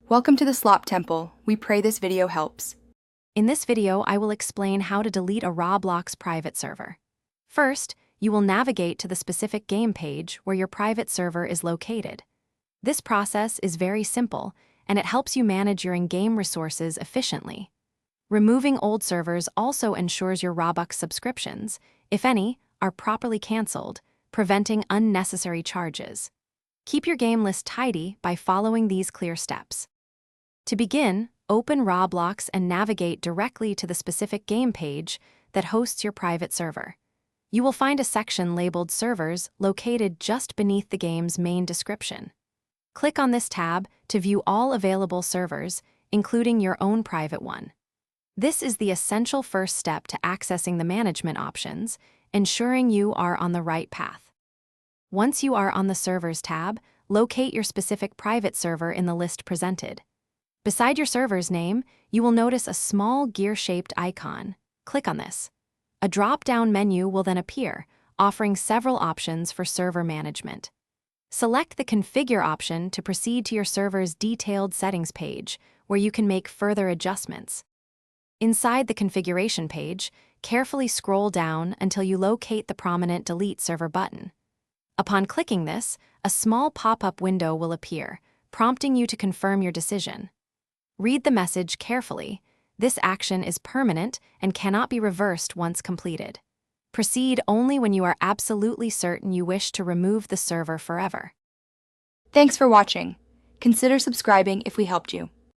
Welcome to the Slop Temple. We pray this video helps. In this video, I will explain how to delete a Roblox private server. First, you will navigate to the specific game page where your private server is located. This process is very simple, and it helps you manage your in-game resources efficiently. Removing old servers also ensures your Robux subscriptions, if any, are properly canceled, preventing unnecessary charges. Keep your game list tidy by following these clear steps. To begin, open Roblox and navigate directly to the specific game page that hosts your private server. You will find a section labeled Servers located just beneath the game's main description. Click on this tab to view all available servers, including your own private one. This is the essential first step to accessing the management options, ensuring you are on the right path. Once you are on the Servers tab, locate your specific private server in the list presented. Beside your server's name, you will notice a small gear-shaped icon. Click on this. A drop-down menu will then appear, offering several options for server management. Select the Configure option to proceed to your server's detailed settings page, where you can make further adjustments. Inside the configuration page, carefully scroll down until you locate the prominent Delete Server button. Upon clicking this, a small pop-up window will appear, prompting you to confirm your decision. Read the message carefully. This action is permanent and cannot be reversed once completed. Proceed only when you are absolutely certain you wish to remove the server forever. Thanks for watching. Consider subscribing if we helped you.